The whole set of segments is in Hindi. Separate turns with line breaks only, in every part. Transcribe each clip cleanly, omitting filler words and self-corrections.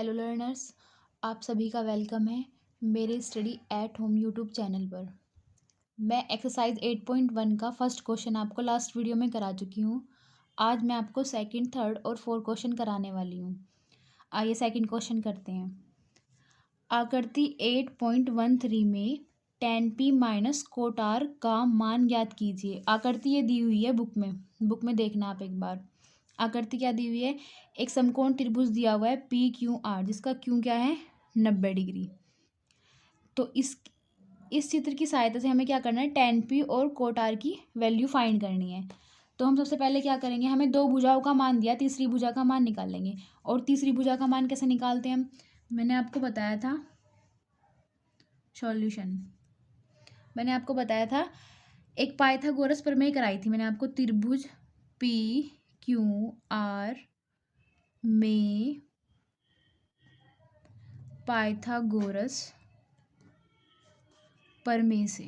हेलो लर्नर्स, आप सभी का वेलकम है मेरे study at home YouTube channel पर। मैं एक्सरसाइज 8.1 का फर्स्ट क्वेश्चन आपको लास्ट वीडियो में करा चुकी हूँ। आज मैं आपको सेकंड, थर्ड और फोर्थ क्वेश्चन कराने वाली हूँ। आइए सेकंड क्वेश्चन करते हैं। आकृति 8.13 में tan p minus cot r का मान ज्ञात कीजिए। आकृति ये दी हुई है बुक में देखना आप एक बार। आकृति क्या दी हुई है? एक समकोण त्रिभुज दिया हुआ है पी क्यू आर, जिसका क्यू क्या है 90 डिग्री। तो इस चित्र की सहायता से हमें क्या करना है, tan p और कोट r की वैल्यू फाइंड करनी है। तो हम सबसे पहले क्या करेंगे, हमें दो भुजाओं का मान दिया, तीसरी भुजा का मान निकाल लेंगे। और तीसरी भुजा का मान कैसे निकालते हैं मैंने आपको बताया था सॉल्यूशन। मैंने आपको बताया था एक पाइथागोरस प्रमेय कराई थी मैंने आपको। त्रिभुज पी क्यू आर में पाइथागोरस प्रमेय से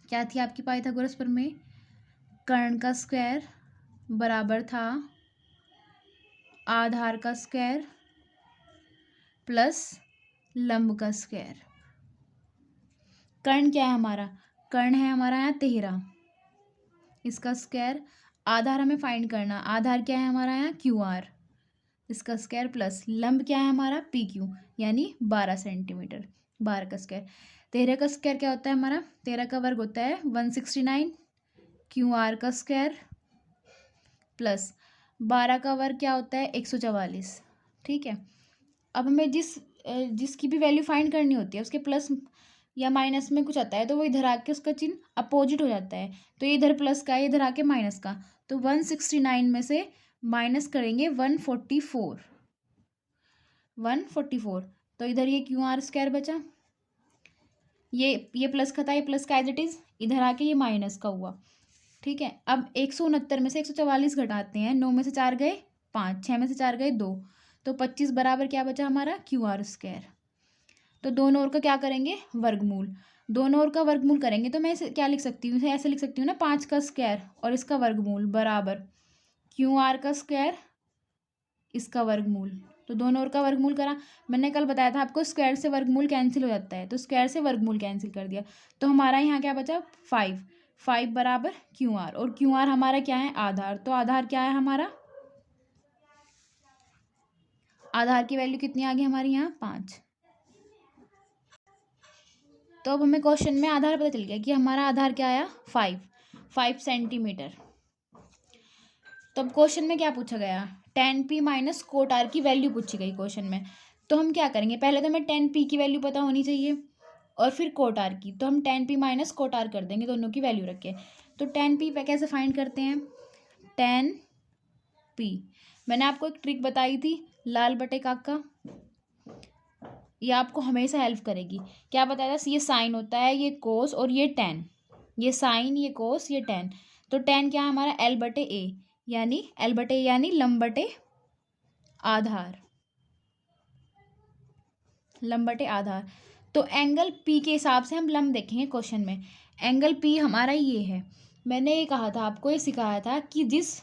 क्या थी आपकी पाइथागोरस प्रमेय? कर्ण का स्क्वायर बराबर था आधार का स्क्वायर प्लस लंब का स्क्वायर। कर्ण क्या है हमारा? कर्ण है हमारा यहाँ 13, इसका स्क्वायर। आधार हमें फाइंड करना, आधार क्या है हमारा यहाँ क्यू आर, इसका स्क्वायर प्लस लंब क्या है हमारा पी क्यू, यानी 12 सेंटीमीटर। 12 का स्क्वायर, 13 का स्क्वायर क्या होता है हमारा? 13 का वर्ग होता है 169 क्यू आर का स्क्वायर प्लस 12 का वर्ग क्या होता है 144। ठीक है, अब हमें जिसकी भी वैल्यू फाइंड करनी होती है उसके प्लस या माइनस में कुछ आता है तो वो इधर आके उसका चिन्ह अपोजिट हो जाता है। तो ये इधर प्लस का है, इधर आके माइनस का। तो 169 में से माइनस करेंगे 144, तो इधर ये क्यू आर स्क्वायर बचा। ये प्लस का था, ये प्लस का एज इट इज, इधर आके ये माइनस का हुआ। ठीक है, अब 169 में से 144 घटाते हैं। 9 में से 4 गए 5, 6 में से 4 गए 2, तो 25 बराबर क्या बचा हमारा क्यू आर स्क्वायर। तो दोनों ओर का क्या करेंगे, वर्गमूल। दोनों ओर का वर्गमूल करेंगे तो मैं इसे क्या लिख सकती हूँ, इसे ऐसे लिख सकती हूँ ना, 5 का स्क्वायर और इसका वर्गमूल बराबर क्यू आर का स्क्वायर इसका वर्गमूल। तो दोनों ओर का वर्गमूल करा। मैंने कल बताया था आपको स्क्वायर से वर्गमूल कैंसिल हो जाता है, तो स्क्वायर से वर्गमूल कैंसिल कर दिया। तो हमारा यहाँ क्या बचा 5 बराबर क्यू आर, और क्यू आर हमारा क्या है आधार। तो आधार क्या है हमारा, आधार की वैल्यू कितनी आ गई हमारी यहाँ 5। तो अब हमें क्वेश्चन में आधार पता चल गया कि हमारा आधार क्या आया 5 सेंटीमीटर। तो अब क्वेश्चन में क्या पूछा गया, tan p minus cot r की वैल्यू पूछी गई क्वेश्चन में। तो हम क्या करेंगे, पहले तो हमें tan p की वैल्यू पता होनी चाहिए और फिर कोट r की। तो हम tan p minus cot r कर देंगे, दोनों की वैल्यू रख के। तो tan p पे कैसे फाइंड करते हैं, tan p मैंने आपको एक ट्रिक बताई थी लाल बटे काका, ये आपको हमेशा हेल्प करेगी। क्या बताया था, ये साइन होता है, ये कोस और ये tan, ये साइन ये कोस ये tan। तो tan क्या है हमारा l बटे a, यानी l बटे यानी लंब बटे आधार, लंब बटे आधार। तो एंगल P के हिसाब से हम लंब देखेंगे क्वेश्चन में। एंगल P हमारा ये है, मैंने ये कहा था आपको, ये सिखाया था कि जिस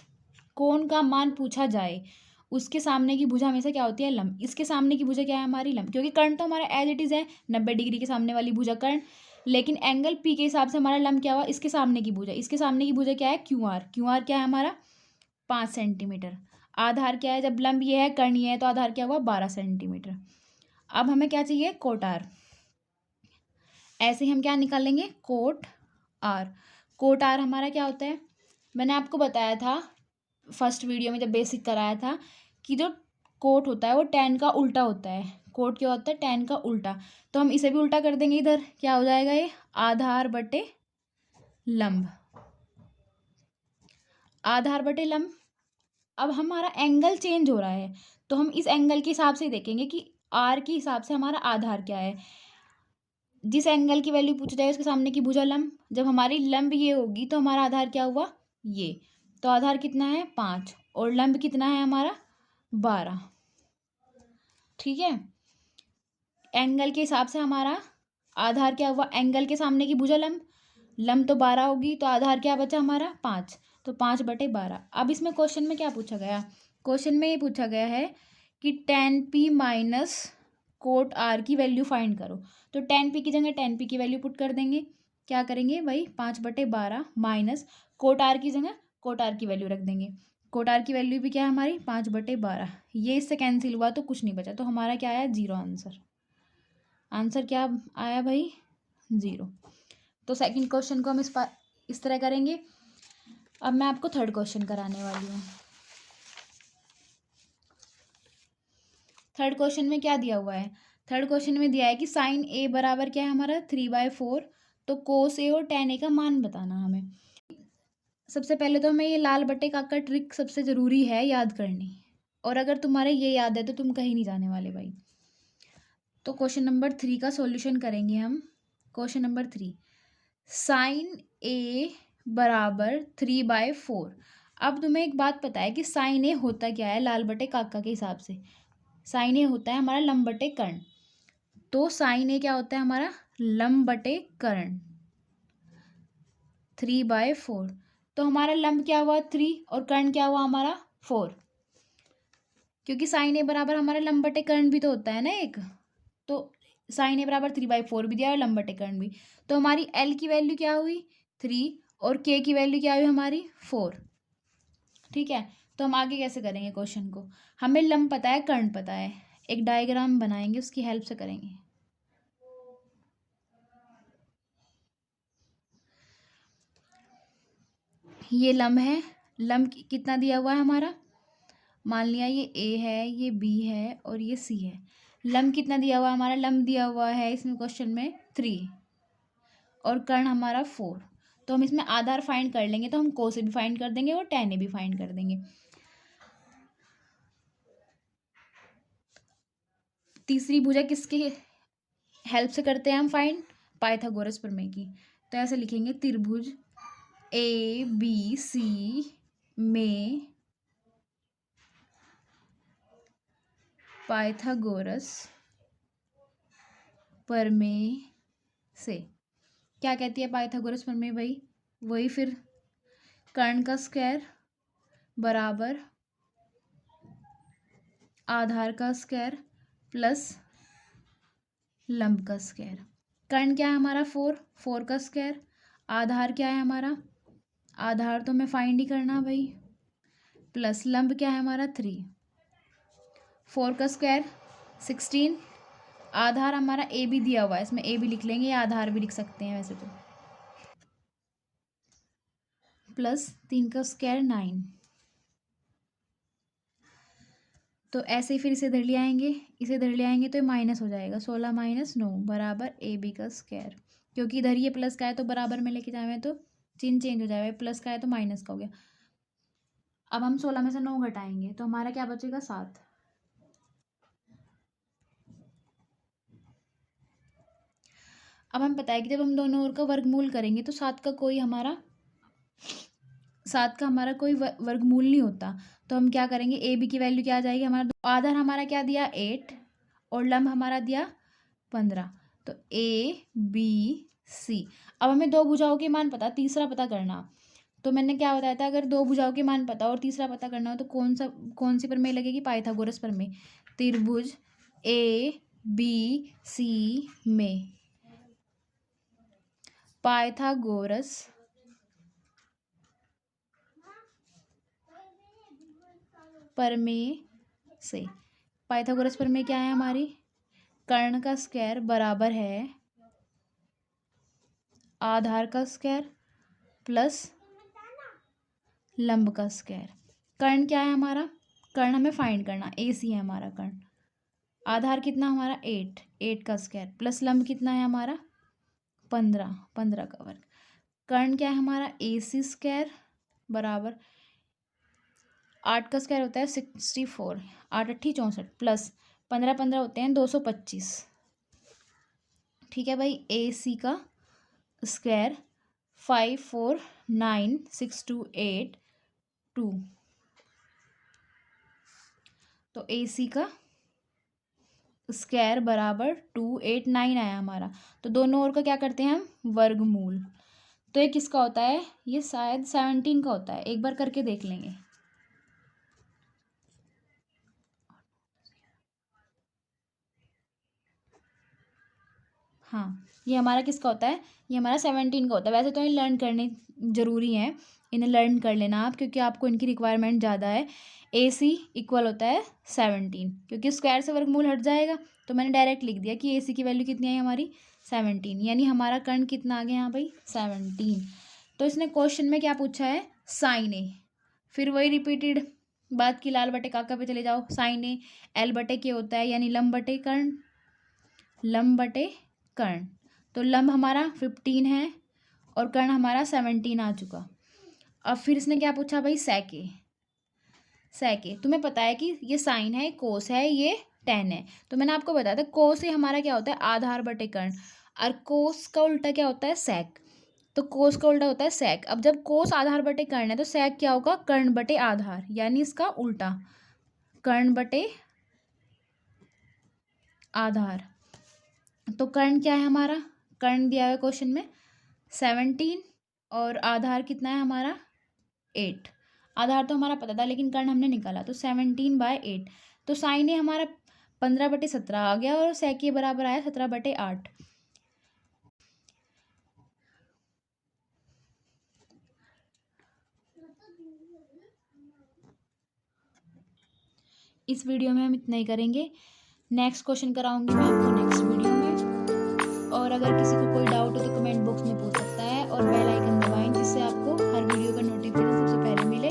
कोण का मान पूछा जाए उसके सामने की भुजा हमेशा क्या होती है लंब। इसके सामने की भुजा क्या है हमारी लंब, क्योंकि कर्ण तो हमारा एज इट इज है 90 डिग्री के सामने वाली भुजा कर्ण। लेकिन एंगल P के हिसाब से हमारा लंब क्या हुआ, इसके सामने की भुजा। इसके सामने की भुजा क्या है क्यू आर क्या है हमारा 5 सेंटीमीटर। आधार क्या है, जब लंब ये है कर्ण ये है तो आधार क्या हुआ 12 सेंटीमीटर। अब हमें क्या चाहिए कोट आर। ऐसे ही हम क्या निकालेंगे कोट आर। कोट आर हमारा क्या होता है, मैंने आपको बताया था फर्स्ट वीडियो में जब बेसिक कराया था कि जो कोट होता है वो tan का उल्टा होता है। कोट क्या होता है tan का उल्टा। तो हम इसे भी उल्टा कर देंगे, इधर क्या हो जाएगा ये आधार बटे लंब, आधार बटे लंब। अब हमारा एंगल चेंज हो रहा है तो हम इस एंगल के हिसाब से देखेंगे कि आर के हिसाब से हमारा आधार क्या है। जिस एंगल की वैल्यू पूछा जाए उसके सामने की भुजा लंब, जब हमारी लंब ये होगी तो हमारा आधार क्या हुआ ये। तो आधार कितना है 5 और लंब कितना है हमारा 12। ठीक है, एंगल के हिसाब से हमारा आधार क्या हुआ, एंगल के सामने की भुजा लंब तो 12 होगी, तो आधार क्या बचा हमारा 5, तो 5 बटे 12। अब इसमें क्वेश्चन में क्या पूछा गया, क्वेश्चन में ये पूछा गया है कि tan p minus cot r की वैल्यू फाइंड करो। तो tan p की जगह tan p की वैल्यू पुट कर देंगे। क्या करेंगे भाई, 5/12 माइनस कोट r की जगह कोट r की वैल्यू रख देंगे। कोट r की वैल्यू भी क्या है हमारी 5/12। ये इससे कैंसिल हुआ तो कुछ नहीं बचा, तो हमारा क्या आया 0 आंसर। आंसर क्या आया भाई 0। तो सेकंड क्वेश्चन को हम इस तरह करेंगे। अब मैं आपको थर्ड क्वेश्चन कराने वाली हूँ। थर्ड क्वेश्चन में क्या दिया हुआ है, थर्ड क्वेश्चन में दिया है कि साइन ए बराबर क्या है हमारा 3/4। तो कोस ए और tan ए का मान बताना हमें। सबसे पहले तो हमें ये लाल बट्टे का ट्रिक सबसे ज़रूरी है याद करनी, और अगर तुम्हारे ये याद है तो तुम कहीं नहीं जाने वाले भाई। तो क्वेश्चन नंबर 3 का सॉल्यूशन करेंगे हम। क्वेश्चन नंबर 3, साइन ए बराबर 3/4। अब तुम्हें एक बात पता है कि साइन ए होता क्या है लाल बटे काका के हिसाब से। साइन ए होता है हमारा लंब बटे कर्ण। तो साइन ए क्या होता है हमारा लंब बटे कर्ण 3/4। तो हमारा लंब क्या हुआ 3 और कर्ण क्या हुआ हमारा 4, क्योंकि साइन ए बराबर हमारा लंब बटे कर्ण भी तो होता है ना एक। तो साइन ए बराबर 3/4 भी दिया और लंब बटे कर्ण भी। तो हमारी एल की वैल्यू क्या हुई 3 और के की वैल्यू क्या हुई हमारी 4। ठीक है, तो हम आगे कैसे करेंगे क्वेश्चन को। हमें लंब पता है कर्ण पता है, एक डायग्राम बनाएंगे उसकी हेल्प से करेंगे। ये लंब है, लंब कितना दिया हुआ है हमारा, मान लिया ये ए है, ये बी है और ये सी है। लंब कितना दिया हुआ है हमारा, लंब दिया हुआ है इसमें क्वेश्चन में 3 और कर्ण हमारा 4। तो हम इसमें आधार फाइंड कर लेंगे, तो हम को से भी फाइंड कर देंगे और tan ए भी फाइंड कर देंगे। तीसरी भुजा किसके हेल्प से करते हैं हम फाइंड, पाइथागोरस प्रमेय की। तो ऐसे लिखेंगे त्रिभुज ए बी सी में पाइथागोरस प्रमेय से। क्या कहती है पाइथागोरस प्रमेय भाई, वही फिर कर्ण का स्क्वायर बराबर आधार का स्क्वायर प्लस लंब का स्क्वायर। कर्ण क्या है हमारा 4 का स्क्वायर, आधार क्या है हमारा, आधार तो हमें फाइंड ही करना भाई, प्लस लंब क्या है हमारा 3। 4 का स्क्वायर 16, आधार हमारा ए भी दिया हुआ है, इसमें ए भी लिख लेंगे या आधार भी लिख सकते हैं वैसे तो, प्लस 3 का स्क्वायर 9। तो ऐसे ही फिर इसे इधर ले आएंगे, इसे इधर ले आएंगे तो ये माइनस हो जाएगा, 16 - 9 बराबर ए बी का स्क्वायर। क्योंकि इधर ये प्लस का है तो बराबर में लेके जाए तो चिन्ह चेंज हो जाएगा, प्लस का है तो माइनस का हो गया। अब हम 16 में से 9 घटाएंगे तो हमारा क्या बचेगा 7। अब हम पता है कि जब हम दोनों ओर का वर्गमूल करेंगे तो 7 का हमारा कोई वर्गमूल नहीं होता। तो हम क्या करेंगे, ए बी की वैल्यू क्या आ जाएगी हमारा, आधार हमारा क्या दिया 8 और लंब हमारा दिया 15। तो ए बी सी। अब हमें दो भुजाओं के मान पता, तीसरा पता करना। तो मैंने क्या बताया था, अगर दो भुजाओं के मान पता और तीसरा पता करना हो तो कौन सी प्रमेय लगेगी, पाइथागोरस प्रमेय। त्रिभुज ए बी सी में पाइथागोरस प्रमेय से। पाइथागोरस प्रमेय क्या है हमारी, कर्ण का स्क्वायर बराबर है आधार का स्क्वायर प्लस लंब का स्क्वायर। कर्ण क्या है हमारा, कर्ण हमें फाइंड करना, ए सी है हमारा कर्ण। आधार कितना हमारा 8 का स्क्वायर प्लस लंब कितना है हमारा 15 का वर्ग। कर्ण क्या है हमारा ए सी स्क्वायर बराबर 8 का स्क्वायर होता है 64, 8 8 64 प्लस 15 15 होते हैं 225। ठीक है भाई, ए सी का स्क्वायर 5496282। तो ए सी का स्क्वायर बराबर 289 आया हमारा। तो दोनों ओर का क्या करते हैं हम वर्गमूल। तो ये किसका होता है, ये शायद 17 का होता है, एक बार करके देख लेंगे। हाँ, ये हमारा किसका होता है, ये हमारा 17 का होता है। वैसे तो ये लर्न करने ज़रूरी हैं, इन्हें लर्न कर लेना आप, क्योंकि आपको इनकी रिक्वायरमेंट ज़्यादा है। AC इक्वल होता है 17, क्योंकि स्क्वायर से वर्गमूल हट जाएगा, तो मैंने डायरेक्ट लिख दिया कि AC की वैल्यू कितनी आई हमारी 17, यानी हमारा कर्ण कितना आ गया यहाँ भाई 17। तो इसने क्वेश्चन में क्या पूछा है, साइन ए, फिर वही रिपीटेड बात की, लाल बटे काका पे चले जाओ, साइन ए L बटे के होता है, यानी लंब बटे कर्ण, लंब बटे कर्ण। तो लंब हमारा 15 है और कर्ण हमारा 17 आ चुका। अब फिर इसने क्या पूछा भाई, सेके, सेके तुम्हें पता है कि ये साइन है, कोस है, ये टेन है। तो मैंने आपको बताया था कोस से हमारा क्या होता है, आधार बटे कर्ण, और कोस का उल्टा क्या होता है, सेक। तो कोस का उल्टा होता है सेक। अब जब कोस आधार बटे कर्ण है तो सेक क्या होगा, कर्ण बटे आधार, यानी इसका उल्टा, कर्ण बटे आधार। तो कर्ण क्या है हमारा, कर्ण दिया हुआ है क्वेश्चन में 17, और आधार कितना है हमारा 8। आधार तो हमारा पता था, लेकिन कर्ण हमने निकाला, तो 17/8। तो साइन ए हमारा 15/17 आ गया, और सेक के बराबर आया 17/8। इस वीडियो में हम इतना ही करेंगे। नेक्स्ट क्वेश्चन कराऊंगी मैं आपको नेक्स्ट वीडियो में। और अगर किसी को कोई डाउट हो तो कमेंट बॉक्स में पूछ सकता है, और बेल आइकन दबाएं, जिससे आपको हर वीडियो का नोटिफिकेशन सबसे पहले मिले।